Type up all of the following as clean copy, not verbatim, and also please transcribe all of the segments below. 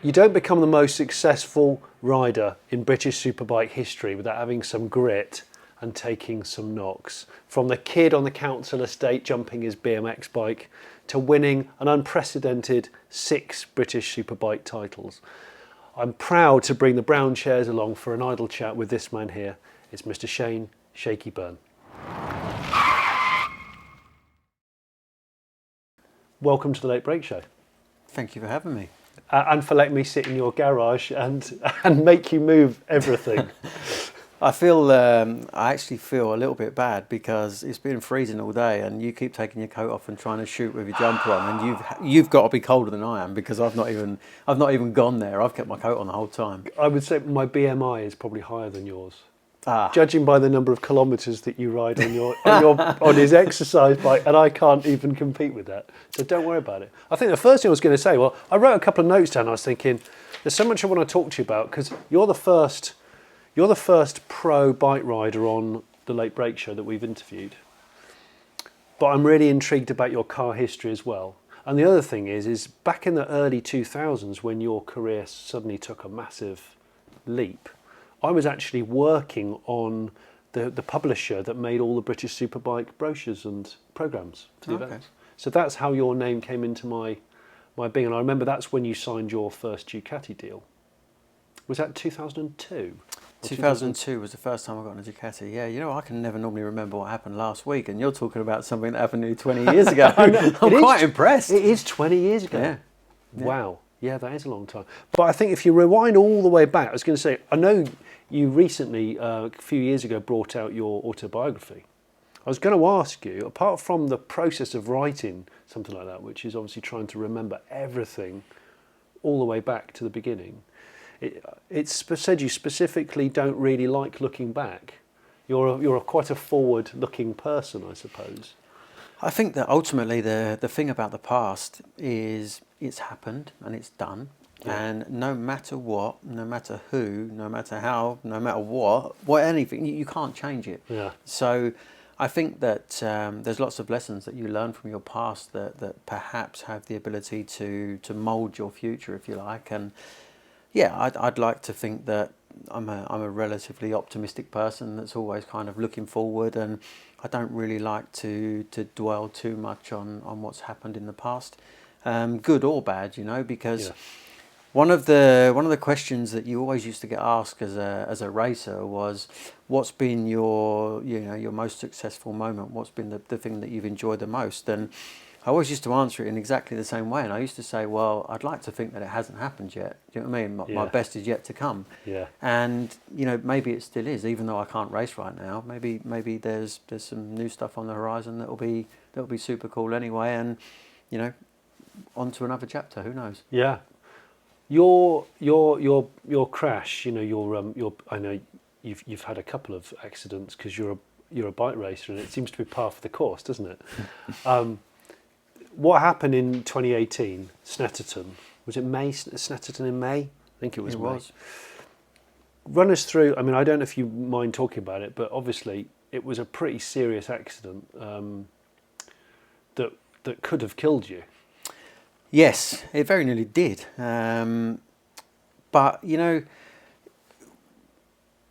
You don't become the most successful rider in British Superbike history without having some grit and taking some knocks. From the kid on the council estate jumping his BMX bike to winning an unprecedented 6 British Superbike titles. I'm proud to bring the brown chairs along for an idle chat with this man here. It's Mr. Shane Shakey Byrne. Welcome to the Late Break Show. Thank you for having me. And for letting me sit in your garage and make you move everything. I actually feel a little bit bad because it's been freezing all day, and you keep taking your coat off and trying to shoot with your jumper on, and you've got to be colder than I am because I've not even gone there. I've kept my coat on the whole time. I would say my BMI is probably higher than yours. Judging by the number of kilometres that you ride on his exercise bike, and I can't even compete with that. So don't worry about it. I think the first thing I was going to say, well, I wrote a couple of notes down. I was thinking, there's so much I want to talk to you about because you're the first pro bike rider on the Late Break Show that we've interviewed. But I'm really intrigued about your car history as well. And the other thing is back in the early 2000s when your career suddenly took a massive leap, I was actually working on the publisher that made all the British Superbike brochures and programmes for the events. So that's how your name came into my being. And I remember that's when you signed your first Ducati deal. Was that 2002? 2002 was the first time I got on a Ducati. Yeah, you know, I can never normally remember what happened last week, and you're talking about something that happened nearly 20 years ago. I'm quite impressed. It is 20 years ago. Yeah. Wow. Yeah, that is a long time. But I think if you rewind all the way back, I was going to say, I know you recently, a few years ago, brought out your autobiography. I was going to ask you, apart from the process of writing something like that, which is obviously trying to remember everything all the way back to the beginning, it's said you specifically don't really like looking back. You're quite a forward-looking person, I suppose. I think that ultimately the thing about the past is it's happened and it's done. Yeah. And no matter what, no matter who, no matter how, no matter what anything, you can't change it. Yeah. So I think that there's lots of lessons that you learn from your past that perhaps have the ability to mould your future, if you like. And yeah, I'd like to think that I'm a relatively optimistic person that's always kind of looking forward, and I don't really like to dwell too much on what's happened in the past, good or bad, you know, because yeah. One of the questions that you always used to get asked as a racer was, what's been your most successful moment? What's been the thing that you've enjoyed the most? And I always used to answer it in exactly the same way, and I used to say, well, I'd like to think that it hasn't happened yet. Do you know what I mean? My best is yet to come. Yeah. And you know, maybe it still is, even though I can't race right now. Maybe there's some new stuff on the horizon that'll be super cool anyway, and you know, on to another chapter. Who knows? Yeah. Your crash. You know, I know you've had a couple of accidents because you're a bike racer, and it seems to be par for the course, doesn't it? What happened in 2018, Snetterton? Was it May? Snetterton in May? I think it was May. Run us through, I mean, I don't know if you mind talking about it, but obviously it was a pretty serious accident that could have killed you. Yes, it very nearly did. But, you know,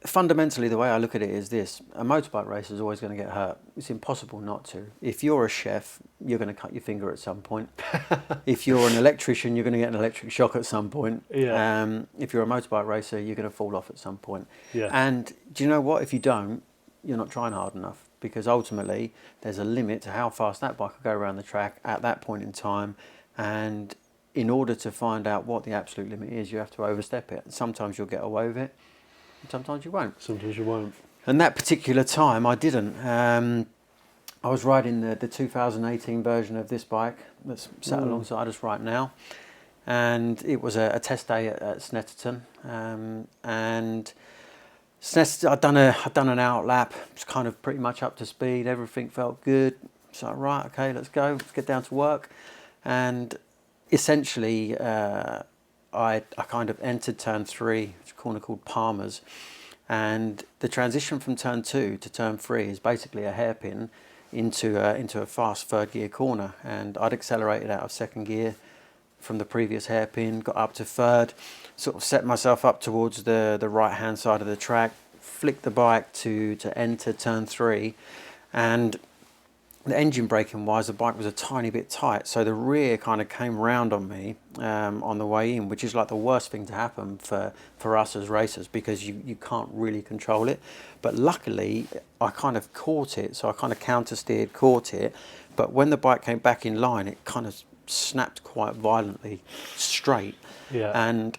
fundamentally, the way I look at it is this: a motorbike racer is always going to get hurt. It's impossible not to. If you're a chef, you're going to cut your finger at some point. If you're an electrician, you're going to get an electric shock at some point. Yeah. If you're a motorbike racer, you're going to fall off at some point. Yeah. And do you know what? If you don't, you're not trying hard enough, because ultimately there's a limit to how fast that bike will go around the track at that point in time. And in order to find out what the absolute limit is, you have to overstep it. Sometimes you'll get away with it, and sometimes you won't. Sometimes you won't. And that particular time, I didn't. I was riding the 2018 version of this bike that's sat alongside us right now, and it was a test day at Snetterton. And Snetterton, I'd done an out lap. It was kind of pretty much up to speed. Everything felt good. So right, okay, let's go. Let's get down to work. And essentially, I kind of entered turn 3, it's a corner called Palmer's, and the transition from turn 2 to turn 3 is basically a hairpin into a fast third gear corner, and I'd accelerated out of second gear, from the previous hairpin, got up to third, sort of set myself up towards the right hand side of the track, flicked the bike to enter turn 3, and the engine braking wise, the bike was a tiny bit tight, so the rear kind of came round on me on the way in, which is like the worst thing to happen for us as racers, because you can't really control it. But luckily I kind of caught it, so I kind of counter steered, caught it, but when the bike came back in line, it kind of snapped quite violently straight. And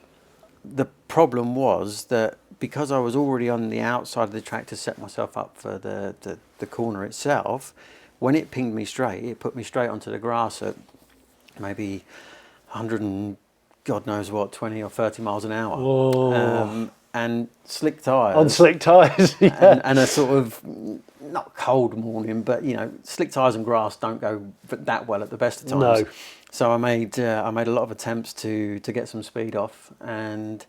the problem was that because I was already on the outside of the track to set myself up for the corner itself, when it pinged me straight, it put me straight onto the grass at maybe 100 and God knows what, 20 or 30 miles an hour. And slick tyres. On slick tyres, yeah. And a sort of, not cold morning, but, you know, slick tyres and grass don't go that well at the best of times. No. So I made a lot of attempts to get some speed off, and,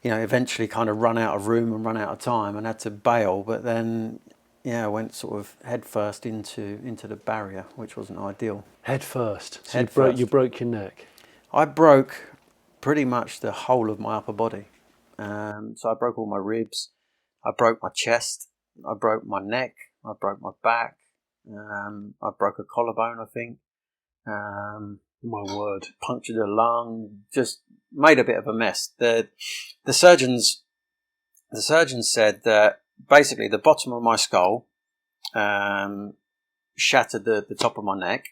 you know, eventually kind of run out of room and run out of time and had to bail. But then, yeah, I went sort of head first into the barrier, which wasn't ideal. Head first. So you broke your neck. I broke pretty much the whole of my upper body. So I broke all my ribs. I broke my chest. I broke my neck. I broke my back. I broke a collarbone, I think. My word. Punctured a lung. Just made a bit of a mess. The surgeons said that basically the bottom of my skull shattered the top of my neck,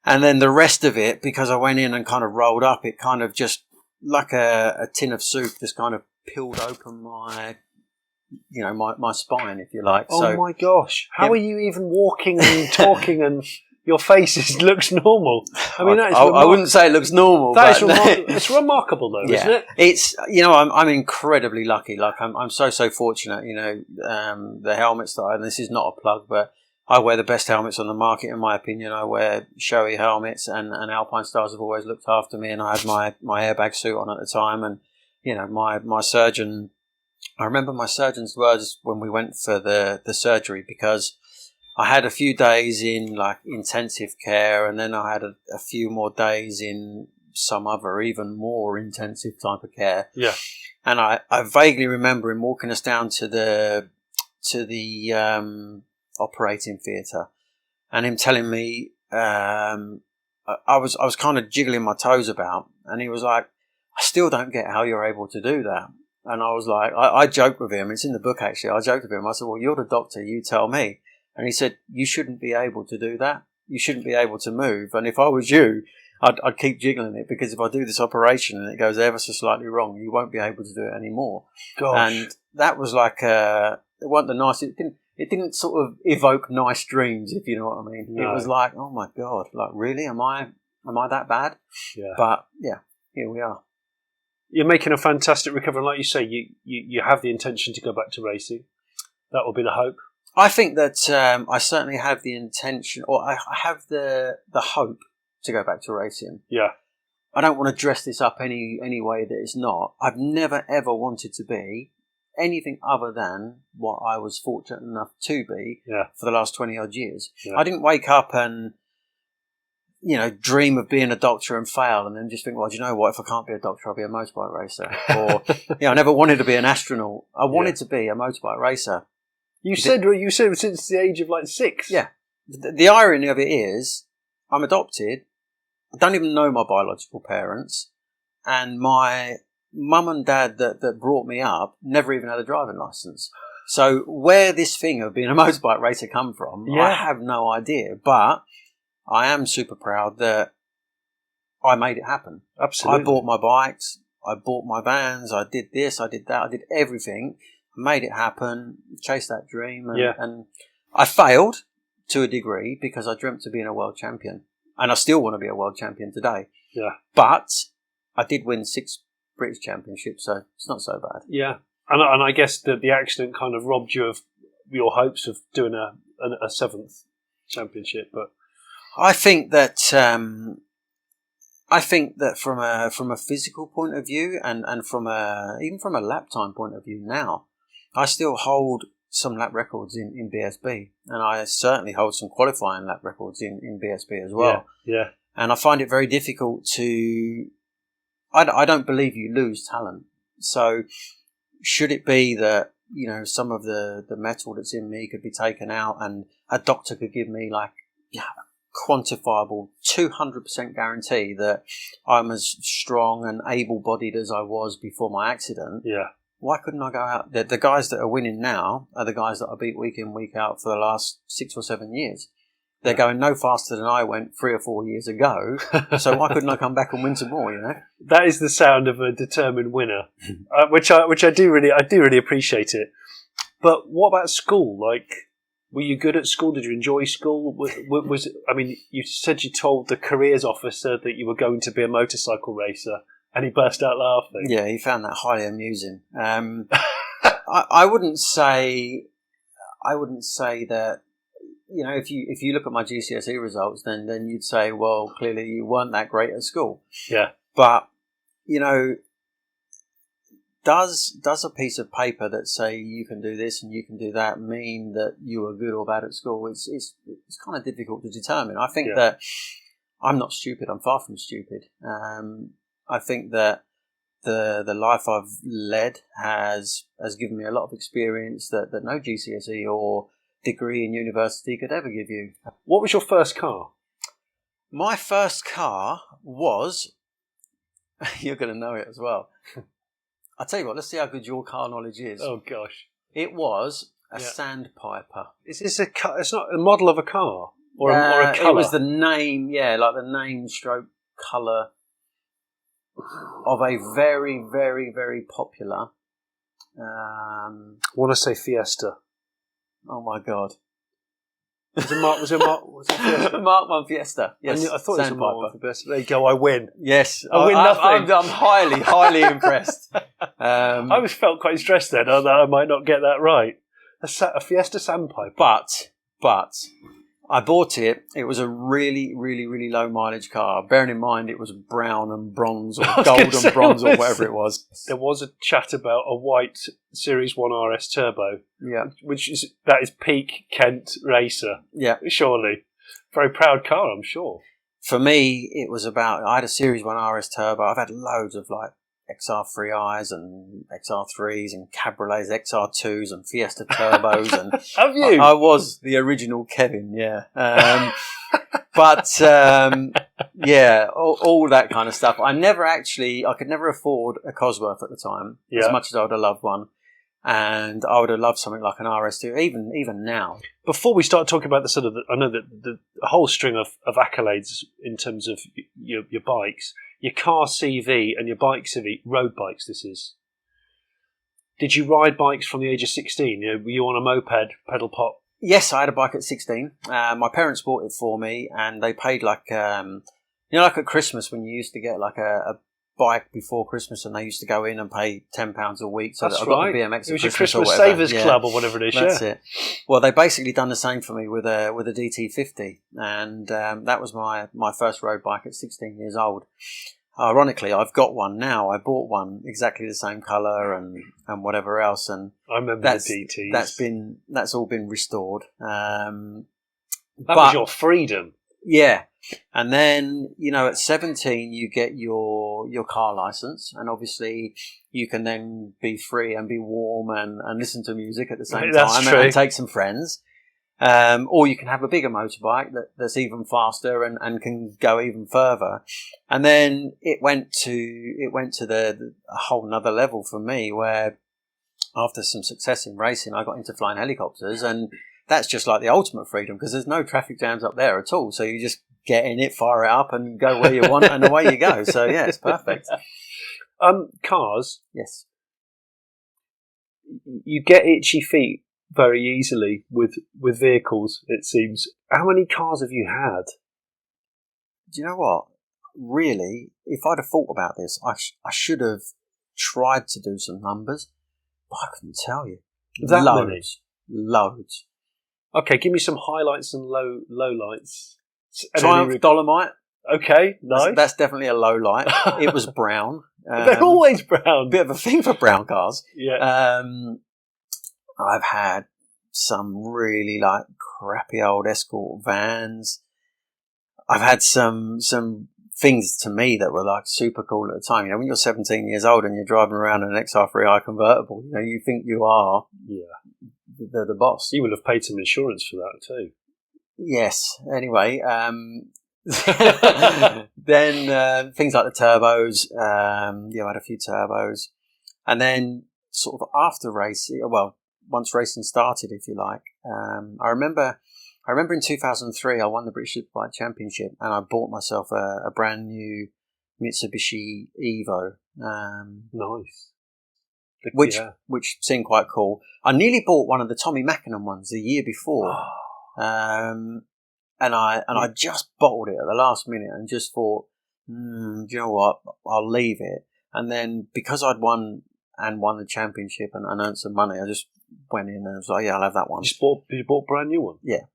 and then the rest of it, because I went in and kind of rolled up, it kind of just like a tin of soup just kind of peeled open my spine, if you like. Oh, so, my gosh, how are you even walking and talking and your face looks normal? I mean, I wouldn't say it looks normal. It's remarkable though, isn't it? It's, you know, I'm incredibly lucky. Like I'm so fortunate. You know, the helmets that and this is not a plug, but I wear the best helmets on the market, in my opinion. I wear Shoei helmets, and Alpine Stars have always looked after me, and I had my airbag suit on at the time, and, you know, my surgeon. I remember my surgeon's words when we went for the surgery, because I had a few days in like intensive care, and then I had a few more days in some other even more intensive type of care. Yeah. And I vaguely remember him walking us down to the operating theatre, and him telling me I was kind of jiggling my toes about, and he was like, I still don't get how you're able to do that. And I was like, I joked with him, it's in the book actually, I joked with him, I said, well, you're the doctor, you tell me. And he said, you shouldn't be able to do that, you shouldn't be able to move, and if I was you, I'd keep jiggling it, because if I do this operation and it goes ever so slightly wrong, you won't be able to do it anymore. Gosh. And that was like, it wasn't the nice, it didn't sort of evoke nice dreams, if you know what I mean. No. It was like, oh my God, like really, am I that bad? Yeah. But yeah, here we are. You're making a fantastic recovery, and like you say, you have the intention to go back to racing. That will be the hope. I think that I certainly have the intention, or I have the hope to go back to racing. Yeah. I don't want to dress this up any way that it's not. I've never ever wanted to be anything other than what I was fortunate enough to be for the last 20 odd years. Yeah. I didn't wake up and, you know, dream of being a doctor and fail and then just think, well, do you know what, if I can't be a doctor, I'll be a motorbike racer. Or, you know, I never wanted to be an astronaut. I wanted to be a motorbike racer. You said since the age of like 6. Yeah. The irony of it is, I'm adopted. I don't even know my biological parents, and my mum and dad that brought me up never even had a driving license. So where this thing of being a motorbike racer come from, I have no idea. But I am super proud that I made it happen. Absolutely. I bought my bikes, I bought my vans, I did this, I did that, I did everything. I made it happen, chased that dream, and I failed to a degree because I dreamt of being a world champion. And I still want to be a world champion today. Yeah. But I did win 6 British championships, so it's not so bad. Yeah. And I guess that the accident kind of robbed you of your hopes of doing a 7th championship. But I think that from a physical point of view and even from a lap time point of view now, I still hold some lap records in BSB, and I certainly hold some qualifying lap records in BSB as well. Yeah. And I find it very difficult to... I don't believe you lose talent. So should it be that, you know, some of the metal that's in me could be taken out and a doctor could give me like quantifiable 200% guarantee that I'm as strong and able-bodied as I was before my accident, why couldn't I go out? The guys that are winning now are the guys that I beat week in, week out for the last 6 or 7 years. They're going no faster than I went 3 or 4 years ago, so why couldn't I come back and win some more, you know? That is the sound of a determined winner, which I do really appreciate it. But what about school? Like, were you good at school? Did you enjoy school? I mean, you said you told the careers officer that you were going to be a motorcycle racer, and he burst out laughing. Yeah, he found that highly amusing. I wouldn't say that. You know, if you look at my GCSE results, then you'd say, well, clearly you weren't that great at school. Yeah. But, you know, does a piece of paper that say you can do this and you can do that mean that you are good or bad at school? It's kind of difficult to determine. I think that I'm not stupid. I'm far from stupid. I think that the life I've led has given me a lot of experience that no GCSE or degree in university could ever give you. What was your first car? My first car was... You're going to know it as well. I'll tell you what, let's see how good your car knowledge is. Oh, gosh. It was a Sandpiper. Is this it's not a model of a car? Or a colour? It was the name, like the name stroke colour of a very, very, very popular... I want to say Fiesta. Oh my God! Was it Fiesta? Mark 1 Fiesta. Yes, I thought it was a Mark 1 Fiesta. There you go. I win. Yes, I win nothing. I'm highly impressed. I was felt quite stressed then that I might not get that right. A Fiesta Sandpiper. But I bought it. It was a really, really, really low mileage car. Bearing in mind it was brown and bronze or gold and bronze or whatever it was. There was a chat about a white Series 1 RS Turbo. Yeah. That is peak Kent racer. Yeah. Surely. Very proud car, I'm sure. For me, it was I had a Series 1 RS Turbo. I've had loads of like XR3Is and XR3s and Cabriolets, XR2s and Fiesta Turbos. And have you? I was the original Kevin, yeah. All that kind of stuff. I could never afford a Cosworth at the time, as much as I would have loved one. And I would have loved something like an RS2, even now. Before we start talking about I know that the whole string of accolades in terms of your bikes, your car CV and your bike CV, road bikes this is. Did you ride bikes from the age of 16? Were you on a moped, pedal pop? Yes, I had a bike at 16. My parents bought it for me and they paid like at Christmas when you used to get like a bike before Christmas and they used to go in and pay £10 a week so that I got the BMX. It was your Christmas Savers Club or whatever it is. That's it. Well, they basically done the same for me with a DT50 and that was my first road bike at 16 years old. Ironically, I've got one now. I bought one exactly the same colour and whatever else, and I remember the DTs. That's all been restored. That was your freedom. Yeah, and then at 17 you get your car license, and obviously you can then be free and be warm and listen to music at the same time and take some friends. Or you can have a bigger motorbike that's even faster and can go even further. And then it went to the a whole nother level for me, where after some success in racing, I got into flying helicopters, and that's just like the ultimate freedom because there's no traffic jams up there at all. So you just get in it, fire it up, and go where you want, and away you go. So yeah, it's perfect. Cars. Yes. You get itchy feet very easily with vehicles, it seems. How many cars have you had? Do you know what? Really, if I'd have thought about this, I should have tried to do some numbers, but I couldn't tell you. Loads. Okay, give me some highlights and low lights. Triumph Dolomite. Okay, nice. That's definitely a low light. It was brown. They're always brown. Bit of a thing for brown cars. Yeah. I've had some really crappy old Escort vans. I've had some things to me that were like super cool at the time. You know, when you're 17 years old and you're driving around in an XR3i convertible, you know, you think you are the boss. You will have paid some insurance for that too. Yes. Anyway, then things like the turbos. I had a few turbos, and then sort of after racing, well, once racing started, if you like, I remember in 2003 I won the British Superbike Championship, and I bought myself a brand new Mitsubishi Evo. Nice. Which seemed quite cool. I nearly bought one of the Tommy Mackinnon ones the year before. And I just bottled it at the last minute and just thought, do you know what? I'll leave it. And then because I'd won the championship and earned some money, I just went in and was like, yeah, I'll have that one. You bought a brand new one? Yeah.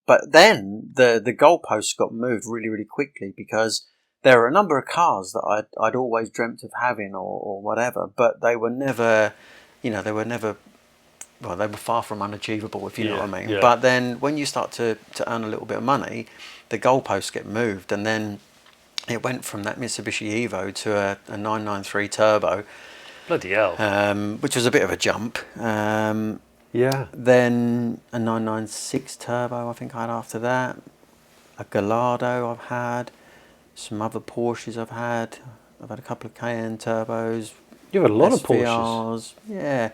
But then the goalposts got moved really, really quickly because there were a number of cars that I'd always dreamt of having or whatever, but they were never, well, they were far from unachievable, if you know what I mean. Yeah. But then when you start to earn a little bit of money, the goalposts get moved, and then it went from that Mitsubishi Evo to a 993 turbo. Bloody hell. Which was a bit of a jump. Then a 996 turbo I think I had after that. A Gallardo I've had. Some other Porsches I've had a couple of Cayenne turbos. You've had a lot SVRs. of Porsches. Yeah.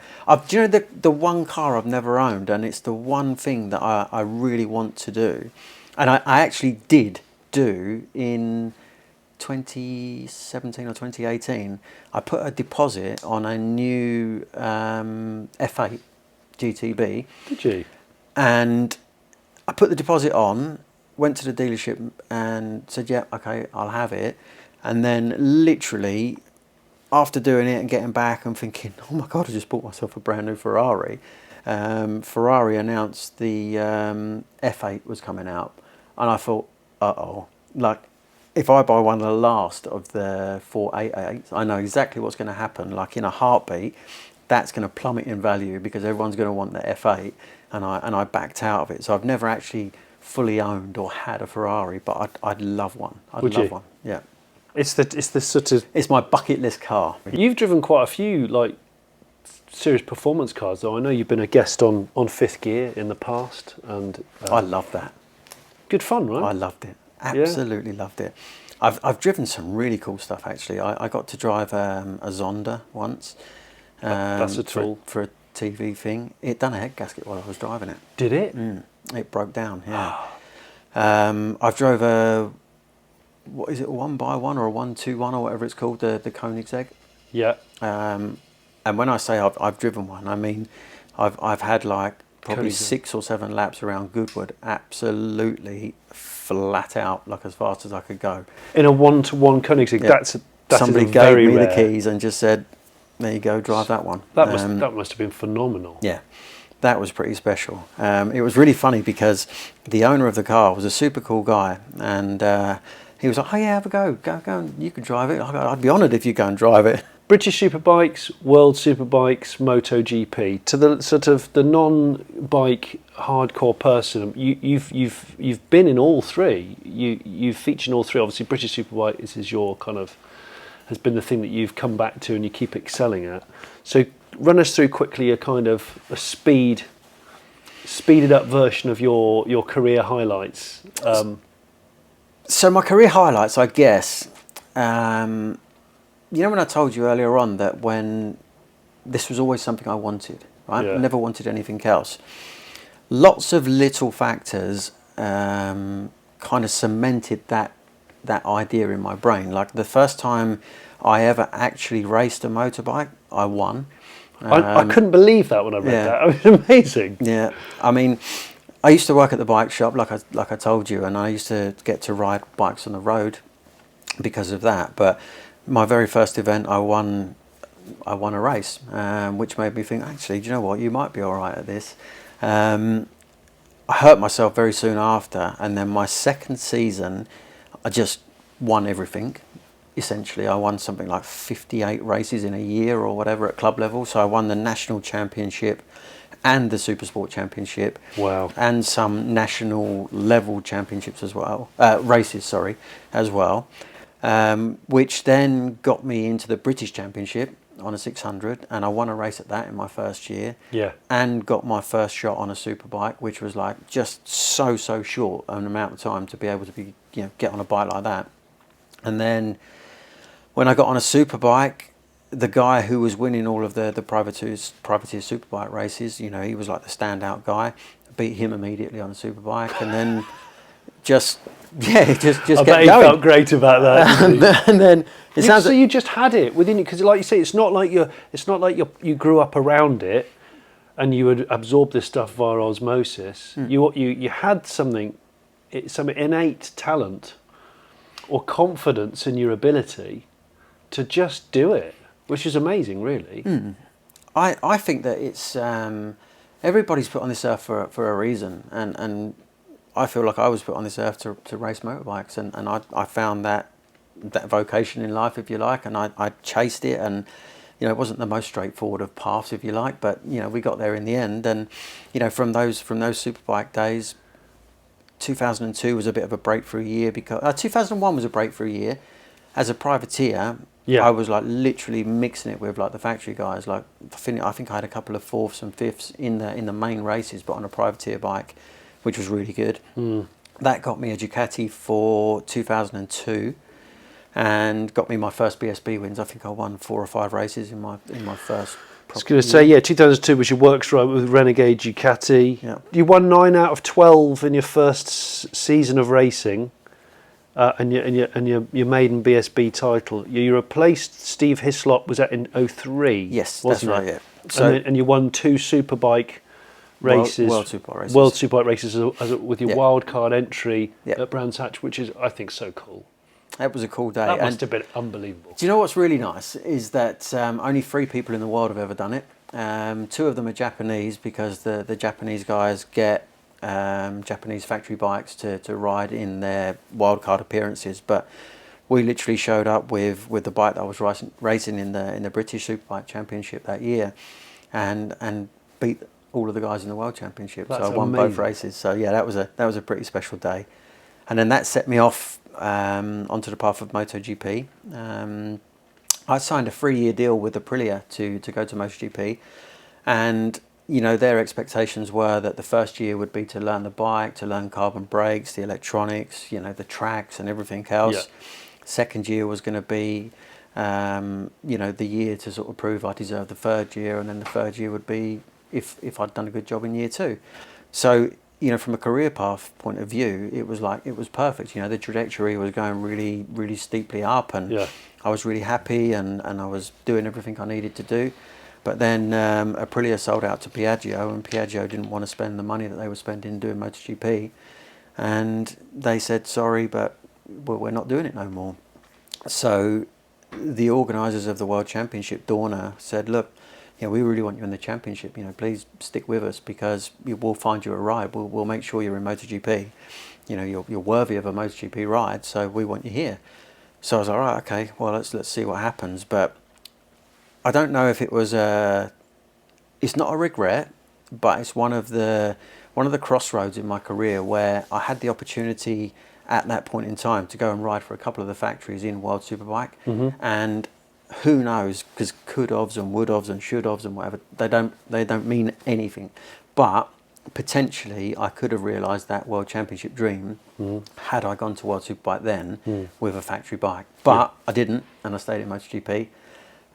Do you know the one car I've never owned, and it's the one thing that I really want to do, and I actually did do in 2017 or 2018. I put a deposit on a new F8 GTB. Did you? And I put the deposit on, went to the dealership and said, yeah, okay, I'll have it. And then literally, after doing it and getting back and thinking, oh my God, I just bought myself a brand new Ferrari. Ferrari announced the F8 was coming out. And I thought, uh-oh, like, if I buy one of the last of the 488s, I know exactly what's going to happen. Like in a heartbeat, that's going to plummet in value because everyone's going to want the F8. And I backed out of it. So I've never actually fully owned or had a Ferrari, but I'd love one. I'd love one. Yeah. It's the sort of... It's my bucket list car. You've driven quite a few like serious performance cars, though. I know you've been a guest on Fifth Gear in the past, and I love that. Good fun, right? I loved it. Absolutely loved it. I've driven some really cool stuff actually. I got to drive a Zonda once. That's a tool for a TV thing. It done a head gasket while I was driving it. Did it? It broke down. Yeah. I've drove a, what is it, a 1x1 or a 121 or whatever it's called, the Koenigsegg. Yeah. And when I say I've driven one, I mean I've had like probably 6 or 7 laps around Goodwood, absolutely flat out, like as fast as I could go. In a 1-to-1 Koenigsegg, that's somebody gave me the keys and just said, there you go, drive that one. That must have been phenomenal. Yeah. That was pretty special. It was really funny because the owner of the car was a super cool guy, and he was like, "Oh yeah, have a go, and you can drive it." I'd be honoured if you go and drive it. British Superbikes, World Superbikes, MotoGP. To the sort of the non-bike hardcore person, you've been in all three. You've featured in all three. Obviously, British Superbike is your kind of has been the thing that you've come back to and you keep excelling at. So run us through quickly a kind of a speeded up version of your career highlights. So my career highlights, I guess, you know when I told you earlier on that when this was always something I wanted, right? I never wanted anything else. Lots of little factors kind of cemented that idea in my brain. Like the first time I ever actually raced a motorbike, I won. I couldn't believe that when I read that. It was amazing. Yeah, I mean, I used to work at the bike shop, like I told you, and I used to get to ride bikes on the road because of that. But my very first event, I won a race, which made me think, actually, do you know what? You might be all right at this. I hurt myself very soon after, and then my second season, I just won everything. Essentially, I won something like 58 races in a year or whatever at club level. So I won the national championship and the Supersport Championship. Wow. And some national level championships as well, races, sorry, as well, which then got me into the British Championship on a 600, and I won a race at that in my first year. Yeah. And got my first shot on a Superbike, which was like just so short an amount of time to be able to be, get on a bike like that. And then when I got on a Superbike, the guy who was winning all of the privateer Superbike races, he was like the standout guy. Beat him immediately on a Superbike, and then just I get bet going. he felt great about that. And then it sounds so you just had it within you, because like you say, it's not like you grew up around it and you would absorb this stuff via osmosis. You had some innate talent or confidence in your ability to just do it, which is amazing, really. I think that it's everybody's put on this earth for a reason, and I feel like I was put on this earth to race motorbikes, and I found that vocation in life, if you like, and I chased it, and it wasn't the most straightforward of paths, if you like, but we got there in the end. And from those Superbike days, 2002 was a bit of a breakthrough year, because 2001 was a breakthrough year. As a privateer, I was like literally mixing it with like the factory guys. Like I think I had a couple of fourths and fifths in the main races, but on a privateer bike, which was really good. That got me a Ducati for 2002, and got me my first BSB wins. I think I won 4 or 5 races in my first. I was going to say, 2002 was your works right with Renegade Ducati. Yeah. You won 9 out of 12 in your first season of racing, and your maiden BSB title. You replaced Steve Hislop. Was that in 03? Yes, wasn't that's it? right. Yeah. So and you won 2 Superbike races, World Superbike races, World Superbike races with your wild card entry Yeah. at Brands Hatch, which is, I think, so cool. that was a cool day. That must have been unbelievable. Do you know what's really nice is that only 3 people in the world have ever done it. 2 of them are Japanese, because the Japanese guys get Japanese factory bikes to ride in their wildcard appearances, but we literally showed up with the bike that I was racing in the British Superbike Championship that year, and beat all of the guys in the World Championship. That's so I won amazing. both races. So yeah, that was a pretty special day, and then that set me off onto the path of MotoGP. I signed a 3-year deal with Aprilia to go to MotoGP, and their expectations were that the first year would be to learn the bike, to learn carbon brakes, the electronics, the tracks and everything else. Yeah. Second year was going to be, the year to sort of prove I deserved the third year, and then the third year would be if I'd done a good job in year 2. So, from a career path point of view, it was perfect. The trajectory was going really, really steeply up, and I was really happy, and I was doing everything I needed to do. But then Aprilia sold out to Piaggio, and Piaggio didn't want to spend the money that they were spending doing MotoGP, and they said, sorry, but we're not doing it no more. So the organisers of the World Championship, Dorna, said, look, we really want you in the championship. Please stick with us, because we'll find you a ride. We'll make sure you're in MotoGP. You're worthy of a MotoGP ride, so we want you here. So I was like, all right, okay, well, let's see what happens. But I don't know if it was it's not a regret, but it's one of the crossroads in my career where I had the opportunity at that point in time to go and ride for a couple of the factories in World Superbike, and who knows, because could-ofs and would-ofs and should-ofs and whatever, they don't mean anything, but potentially I could have realised that World Championship dream had I gone to World Superbike then with a factory bike, but I didn't, and I stayed in MotoGP,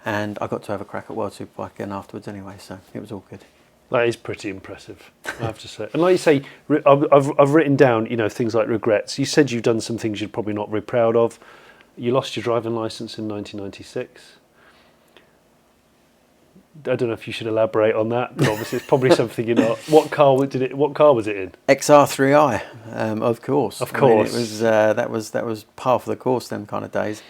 and I got to have a crack at World Superbike again afterwards anyway, so it was all good. That is pretty impressive, I have to say. And like you say, I've written down, things like regrets. You said you've done some things you're probably not very proud of. You lost your driving licence in 1996. I don't know if you should elaborate on that, but obviously it's probably something you're not. What car was it in? XR3i, of course. Of course. I mean, that was par for the course them kind of days.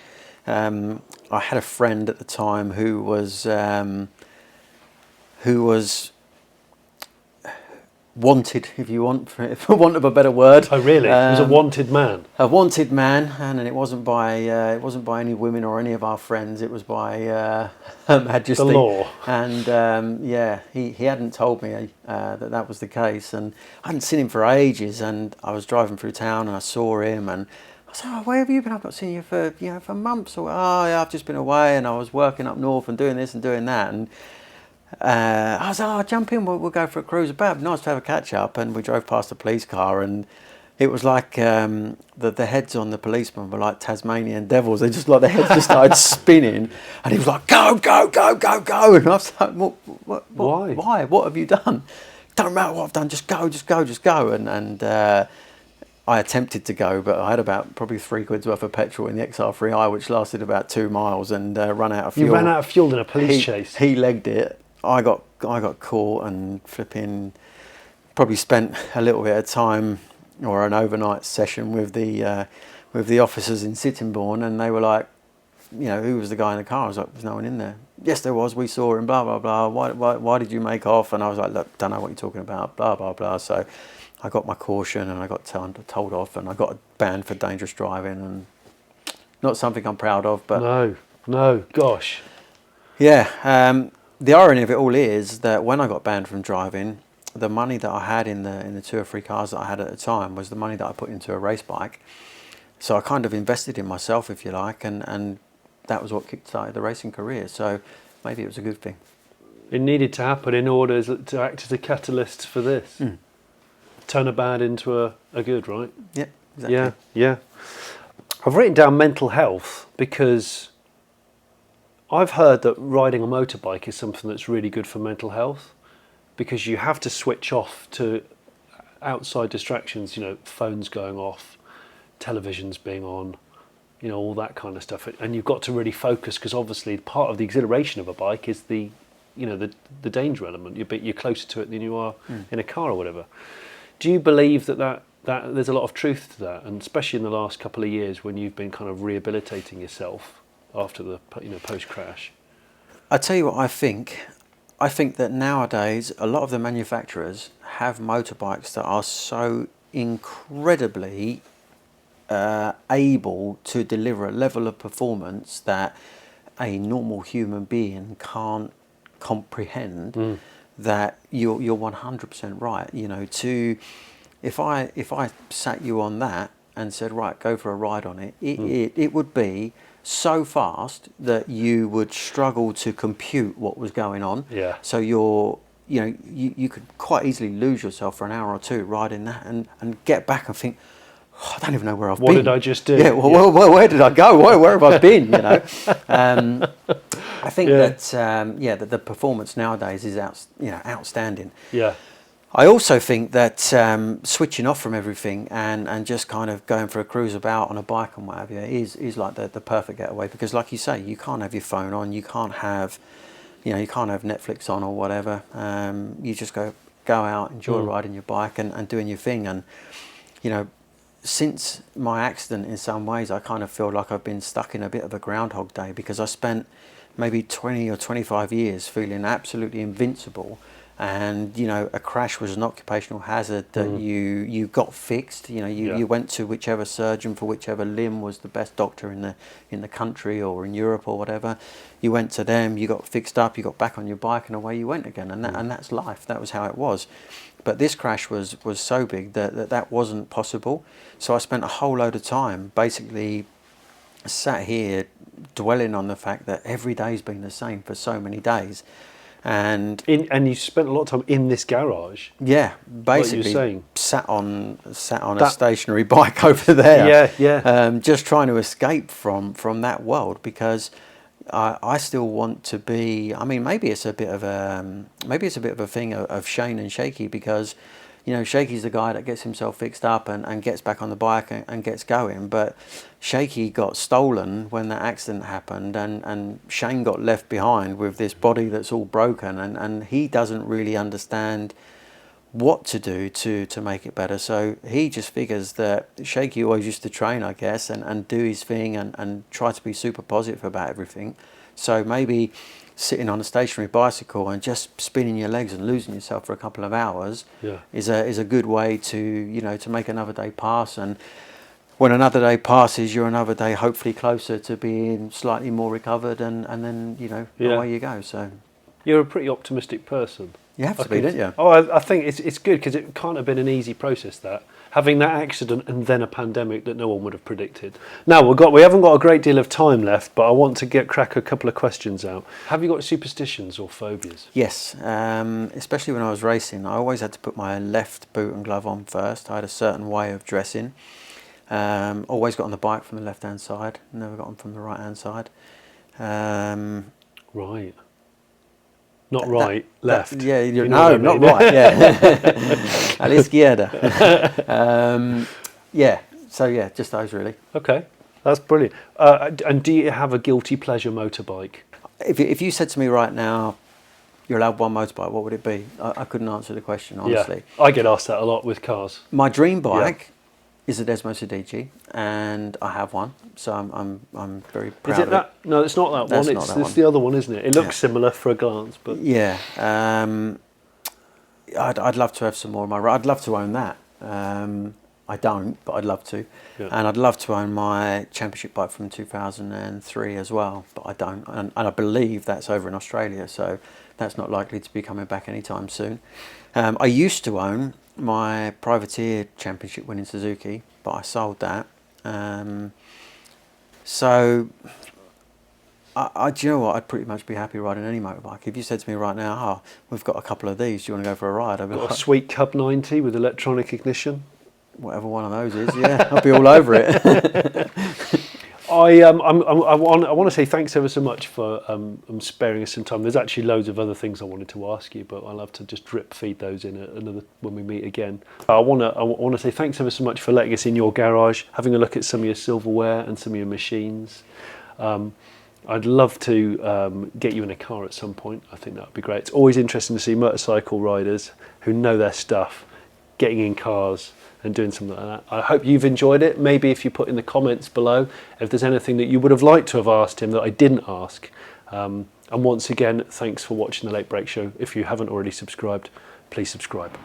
I had a friend at the time who was wanted, if you want, for want of a better word. Oh, really? He was a wanted man. A wanted man, and it wasn't by any women or any of our friends. It was by Her Majesty. The law. And he hadn't told me that was the case, and I hadn't seen him for ages. And I was driving through town, and I saw him, and I said, "Oh, where have you been? I've not seen you for for months." Or, "Oh, yeah, I've just been away, and I was working up north and doing this and doing that." And I was like, "Oh, jump in, we'll go for a cruise about. Nice to have a catch up." And we drove past a police car, and it was like the heads on the policemen were like Tasmanian devils. They just, like, the heads just started spinning, and he was like, "Go, go, go, go, go!" And I was like, Why? Why? What have you done? Don't matter what I've done. Just go, just go, just go. And I attempted to go, but I had about probably £3 worth of petrol in the XR3i, which lasted about 2 miles, and run out of fuel. You ran out of fuel in a police chase. He legged it. I got caught and flipping. Probably spent a little bit of time or an overnight session with the officers in Sittingbourne, and they were like, who was the guy in the car? I was like, "There's no one in there." "Yes, there was. We saw him. Blah blah blah. Why did you make off?" And I was like, "Look, don't know what you're talking about." Blah blah blah. So I got my caution, and I got told off, and I got banned for dangerous driving, and not something I'm proud of. But no, gosh. Yeah. The irony of it all is that when I got banned from driving, the money that I had in the 2 or 3 cars that I had at the time was the money that I put into a race bike. So I kind of invested in myself, if you like, and that was what kick-started the racing career. So maybe it was a good thing. It needed to happen in order to act as a catalyst for this. Turn a bad into a good, right? Yeah, exactly. Yeah. I've written down mental health because I've heard that riding a motorbike is something that's really good for mental health, because you have to switch off to outside distractions, phones going off, televisions being on, all that kind of stuff. And you've got to really focus, because obviously part of the exhilaration of a bike is the danger element. You're closer to it than you are in a car or whatever. Do you believe that there's a lot of truth to that, and especially in the last couple of years when you've been kind of rehabilitating yourself after the post-crash? I tell you what I think. I think that nowadays a lot of the manufacturers have motorbikes that are so incredibly able to deliver a level of performance that a normal human being can't comprehend. That you're 100% right. If I sat you on that and said, right, go for a ride on it, it would be so fast that you would struggle to compute what was going on. Yeah. So you could quite easily lose yourself for an hour or two riding that, and get back and think, "Oh, I don't even know where I've been. What did I just do?" Yeah. Well, where did I go? Where have I been? I think that the performance nowadays is outstanding. Yeah. I also think that switching off from everything and just kind of going for a cruise about on a bike and what have you is like the perfect getaway, because, like you say, you can't have your phone on, you can't have Netflix on or whatever. You just go out, enjoy riding your bike and doing your thing. And since my accident, in some ways, I kind of feel like I've been stuck in a bit of a Groundhog Day, because I spent maybe 20 or 25 years feeling absolutely invincible. And a crash was an occupational hazard that you got fixed. You went to whichever surgeon for whichever limb was the best doctor in the country or in Europe or whatever. You went to them, you got fixed up, you got back on your bike, and away you went again. And that's life. That was how it was. But this crash was so big that wasn't possible. So I spent a whole load of time basically sat here dwelling on the fact that every day's been the same for so many days. And you spent a lot of time in this garage. Yeah, basically like you were saying. sat on a stationary bike over there. Yeah. Just trying to escape from that world, because I still want to be. I mean, maybe it's a bit of a thing of Shane and Shakey, because Shakey's the guy that gets himself fixed up and gets back on the bike and gets going. But Shakey got stolen when that accident happened, and Shane got left behind with this body that's all broken, and he doesn't really understand what to do to make it better. So he just figures that Shakey always used to train, I guess, and do his thing and try to be super positive about everything. So maybe sitting on a stationary bicycle and just spinning your legs and losing yourself for a couple of hours is a good way to, you know, to make another day pass. And when another day passes, you're another day hopefully closer to being slightly more recovered, and then, you know, away you go. So you're a pretty optimistic person. You have to be, don't you? Oh, I think it's good, because it can't have been an easy process, that having that accident and then a pandemic that no one would have predicted. Now we haven't got a great deal of time left, but I want to crack a couple of questions out. Have you got superstitions or phobias? Yes, especially when I was racing, I always had to put my left boot and glove on first. I had a certain way of dressing. Always got on the bike from the left-hand side, never got on from the right-hand side. Right. Not right, left. Yeah, no, not right, yeah. A la izquierda. Yeah, so yeah, just those really. Okay, that's brilliant. And do you have a guilty pleasure motorbike? If you said to me right now, you're allowed one motorbike, what would it be? I couldn't answer the question, honestly. Yeah, I get asked that a lot with cars. My dream bike is a Desmo Sedici, and I have one, so I'm very proud. Is it that? No, it's not that one. It's the other one, isn't it? It looks similar for a glance, but yeah. I'd love to have some more of my. I'd love to own that. I don't, but I'd love to, and I'd love to own my championship bike from 2003 as well, but I don't, and I believe that's over in Australia, so that's not likely to be coming back anytime soon. I used to own my privateer championship winning Suzuki, but I sold that. So do you know what? I'd pretty much be happy riding any motorbike. If you said to me right now, "Oh, we've got a couple of these, do you want to go for a ride?" I'd be like, a sweet Cub 90 with electronic ignition. Whatever one of those is, yeah, I'll be all over it. I want to say thanks ever so much for sparing us some time. There's actually loads of other things I wanted to ask you, but I'll have to just drip feed those in when we meet again. I want to say thanks ever so much for letting us in your garage, having a look at some of your silverware and some of your machines. I'd love to get you in a car at some point. I think that would be great. It's always interesting to see motorcycle riders who know their stuff getting in cars and doing something like that. I hope you've enjoyed it. Maybe if you put in the comments below if there's anything that you would have liked to have asked him that I didn't ask. And once again, thanks for watching The Late Break Show. If you haven't already subscribed, please subscribe.